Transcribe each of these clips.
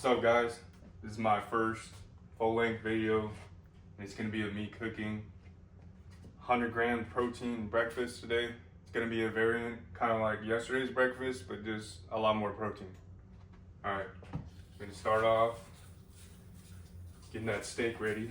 What's up, guys? This is my first full-length video. It's gonna be of me cooking 100-gram protein breakfast today. It's gonna be a variant, kind of like yesterday's breakfast, but just a lot more protein. All right, I'm gonna start off getting that steak ready.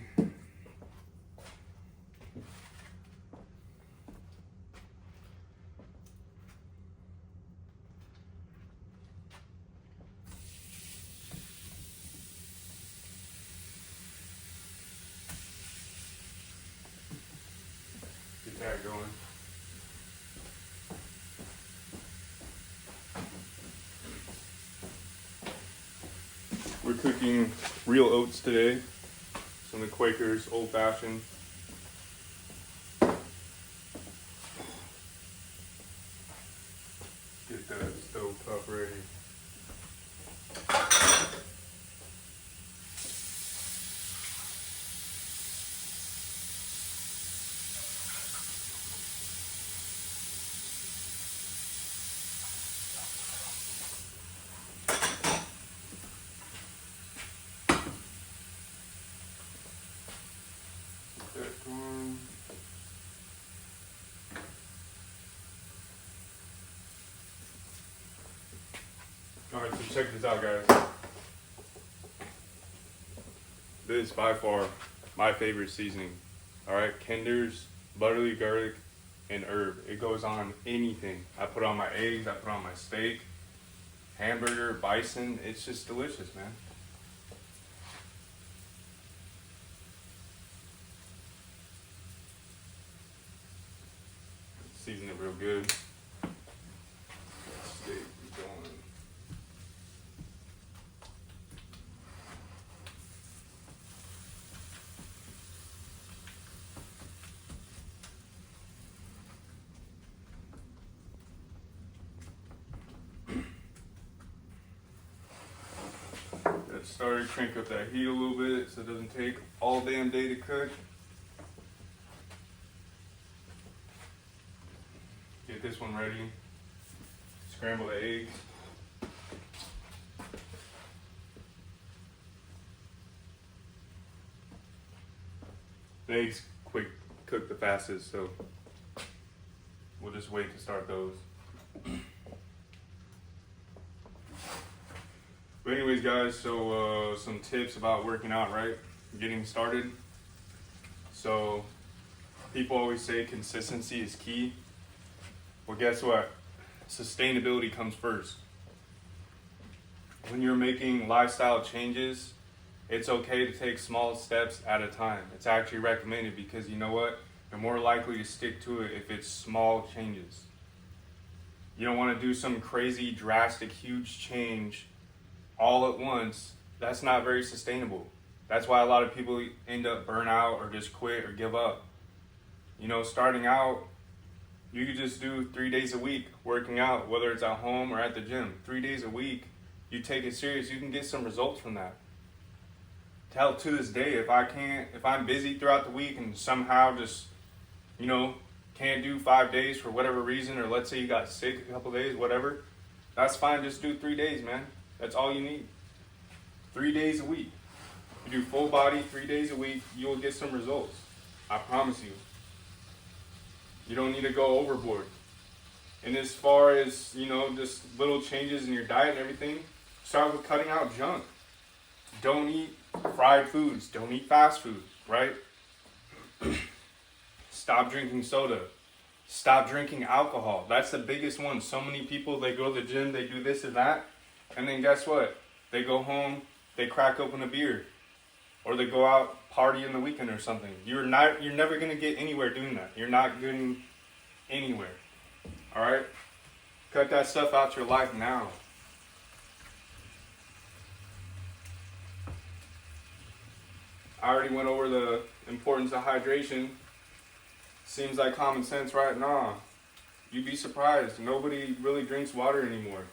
Get that going. We're cooking real oats today. Some of the Quaker's old fashioned. Get that stove top ready. Alright, so check this out, guys. This is by far my favorite seasoning. Alright, Kinder's butterly garlic and herb. It goes on anything. I put on my eggs, I put on my steak, hamburger, bison. It's just delicious, man. Season it real good. Steak going. Get started, crank up that heat a little bit so it doesn't take all damn day to cook. Get this one ready. Scramble the eggs. The eggs quick cook the fastest, so we'll just wait to start those. But anyways, guys, so some tips about working out, right? Getting started. So people always say consistency is key. Well, guess what? Sustainability comes first. When you're making lifestyle changes, it's okay to take small steps at a time. It's actually recommended because you know what? You're more likely to stick to it if it's small changes. You don't want to do some crazy, drastic, huge change all at once. That's not very sustainable. That's why a lot of people end up burn out or just quit or give up. You know, starting out, you could just do 3 days a week working out, whether it's at home or at the gym. 3 days a week, you take it serious, you can get some results from that. Till to this day, if I'm busy throughout the week and somehow just, you know, can't do 5 days for whatever reason, or let's say you got sick a couple days, whatever, that's fine. Just do 3 days, man. That's all you need. 3 days a week. You do full body 3 days a week, you'll get some results. I promise you. You don't need to go overboard. And as far as, you know, just little changes in your diet and everything, start with cutting out junk. Don't eat fried foods. Don't eat fast food, right? Stop drinking soda. Stop drinking alcohol. That's the biggest one. So many people, they go to the gym, they do this and that, and then guess what? They go home, they crack open a beer. Or they go out party in the weekend or something. You're never gonna get anywhere doing that. You're not getting anywhere. All right? Cut that stuff out your life now. I already went over the importance of hydration. Seems like common sense, right? Nah. You'd be surprised. Nobody really drinks water anymore.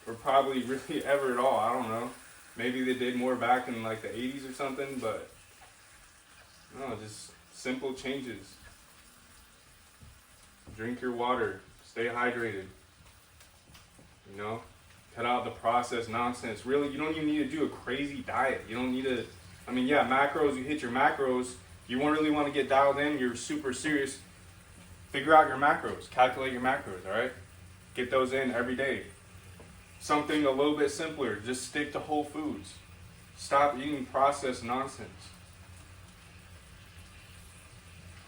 Or probably really ever at all. I don't know. Maybe they did more back in like the 80s or something, but no, just simple changes. Drink your water. Stay hydrated. You know? Cut out the processed nonsense. Really, you don't even need to do a crazy diet. You don't need to, I mean, yeah, macros, you hit your macros. You won't really want to get dialed in, you're super serious. Figure out your macros. Calculate your macros, all right? Get those in every day. Something a little bit simpler, just stick to whole foods. Stop eating processed nonsense.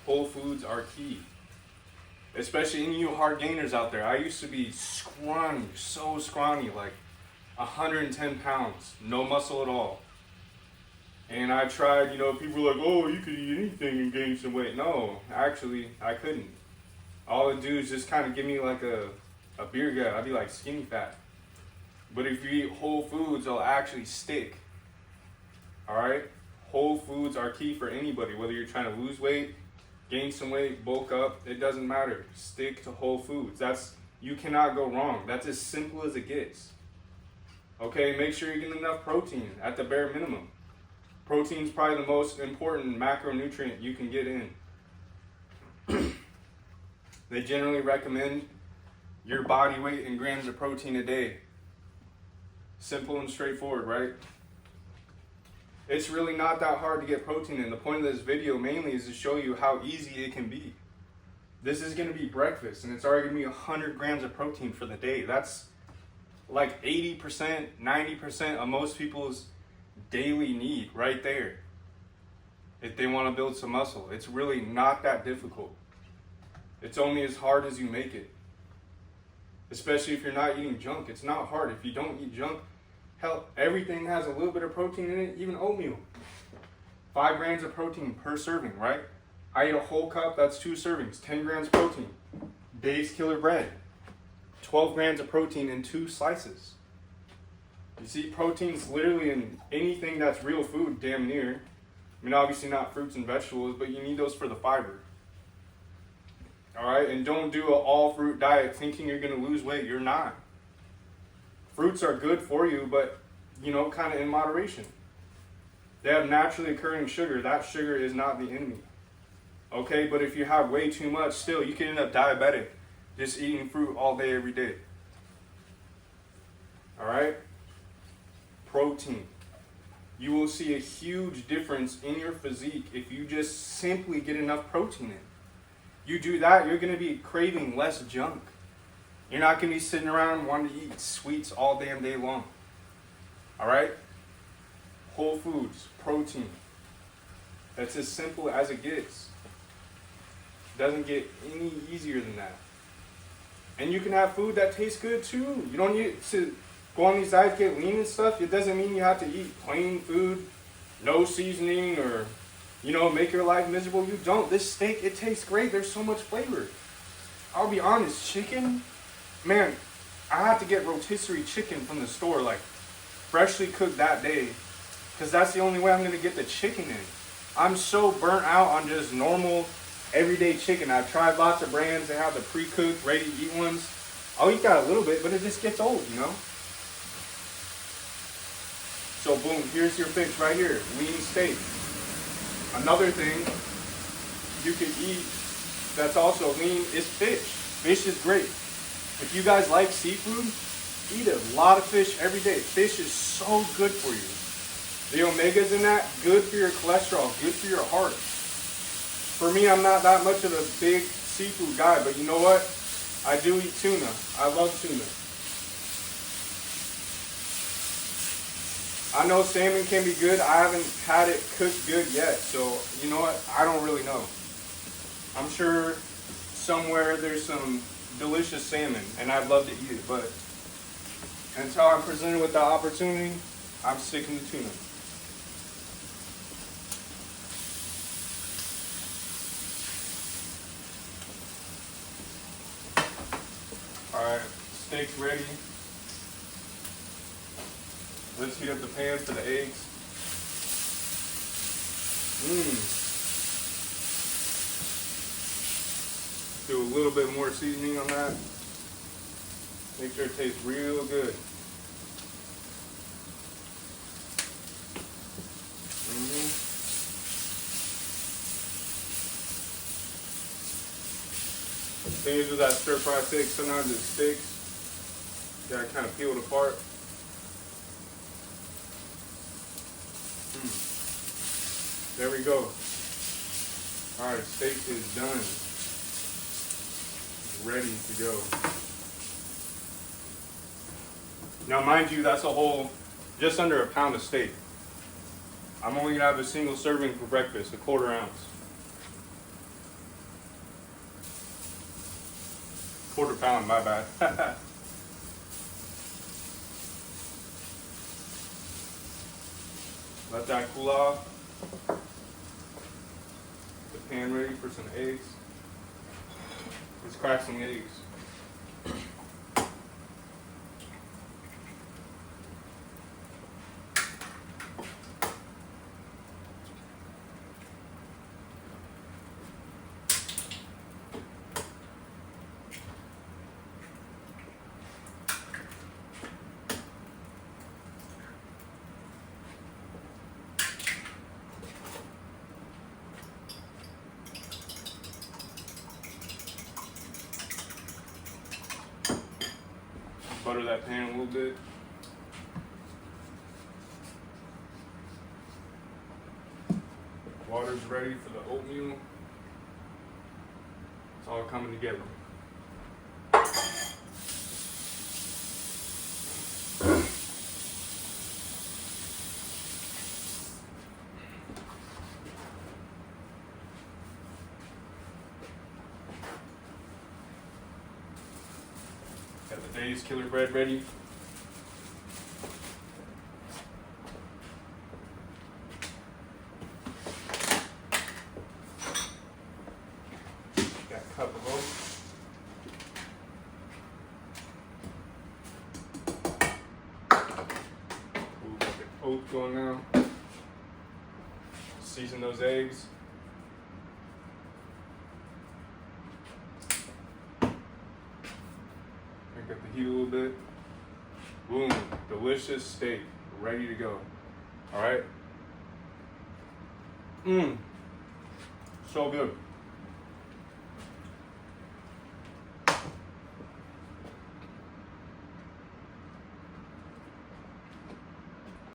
Whole foods are key. Especially any of you hard gainers out there. I used to be scrawny, so scrawny, like 110 pounds, no muscle at all. And I tried, people were like, oh, you could eat anything and gain some weight. No, actually, I couldn't. All it do is just kind of give me like a beer gut. I'd be like skinny fat. But if you eat whole foods, they'll actually stick. All right? Whole foods are key for anybody, whether you're trying to lose weight, gain some weight, bulk up, it doesn't matter. Stick to whole foods. You cannot go wrong. That's as simple as it gets. Okay, make sure you're getting enough protein at the bare minimum. Protein is probably the most important macronutrient you can get in. They generally recommend your body weight in grams of protein a day. Simple and straightforward, right? It's really not that hard to get protein in. The point of this video mainly is to show you how easy it can be. This is going to be breakfast, and it's already going to be 100 grams of protein for the day. That's like 80%, 90% of most people's daily need right there. If they want to build some muscle, it's really not that difficult. It's only as hard as you make it. Especially if you're not eating junk. It's not hard. If you don't eat junk, hell, everything has a little bit of protein in it, even oatmeal. 5 grams of protein per serving, right? I eat a whole cup, that's 2 servings, 10 grams protein. Dave's Killer Bread, 12 grams of protein in 2 slices. You see, protein's literally in anything that's real food, damn near. I mean, obviously not fruits and vegetables, but you need those for the fiber. All right, and don't do an all-fruit diet thinking you're going to lose weight. You're not. Fruits are good for you, but, kind of in moderation. They have naturally occurring sugar. That sugar is not the enemy. Okay, but if you have way too much, still, you can end up diabetic just eating fruit all day, every day. All right? Protein. You will see a huge difference in your physique if you just simply get enough protein in. You do that, you're going to be craving less junk. You're not going to be sitting around wanting to eat sweets all damn day long. All right? Whole foods, protein. That's as simple as it gets. Doesn't get any easier than that. And you can have food that tastes good too. You don't need to go on these diets, get lean and stuff. It doesn't mean you have to eat plain food, no seasoning, or make your life miserable. You don't. This steak, it tastes great. There's so much flavor. I'll be honest, chicken, man, I have to get rotisserie chicken from the store, like freshly cooked that day, because that's the only way I'm going to get the chicken in. I'm so burnt out on just normal, everyday chicken. I've tried lots of brands. They have the pre-cooked, ready-to-eat ones. I'll eat that a little bit, but it just gets old, So boom, here's your fix right here, lean steak. Another thing you can eat that's also lean is fish. Fish is great. If you guys like seafood, eat a lot of fish every day. Fish is so good for you. The omegas in that, good for your cholesterol, good for your heart. For me, I'm not that much of a big seafood guy, but you know what? I do eat tuna. I love tuna. I know salmon can be good. I haven't had it cooked good yet, so you know what? I don't really know. I'm sure somewhere there's some delicious salmon, and I'd love to eat it, but until I'm presented with the opportunity, I'm sticking to tuna. Alright, steak's ready. Let's heat up the pan for the eggs. Do a little bit more seasoning on that. Make sure it tastes real good. The thing is with that stir fry steak, sometimes it sticks. Got kind of peeled apart. There we go. All right, steak is done. Ready to go. Now, mind you, that's a whole, just under a pound of steak. I'm only gonna have a single serving for breakfast, a 1/4 ounce. 1/4 pound, my bad. Let that cool off. The pan ready for some eggs. Let's crack some eggs. Butter that pan a little bit. Water's ready for the oatmeal. It's all coming together. Got the Dave's Killer Bread ready. Got a cup of oats. Ooh, got the oats going now. Season those eggs. Crank up the heat a little bit. Boom, delicious steak, ready to go. All right. So good.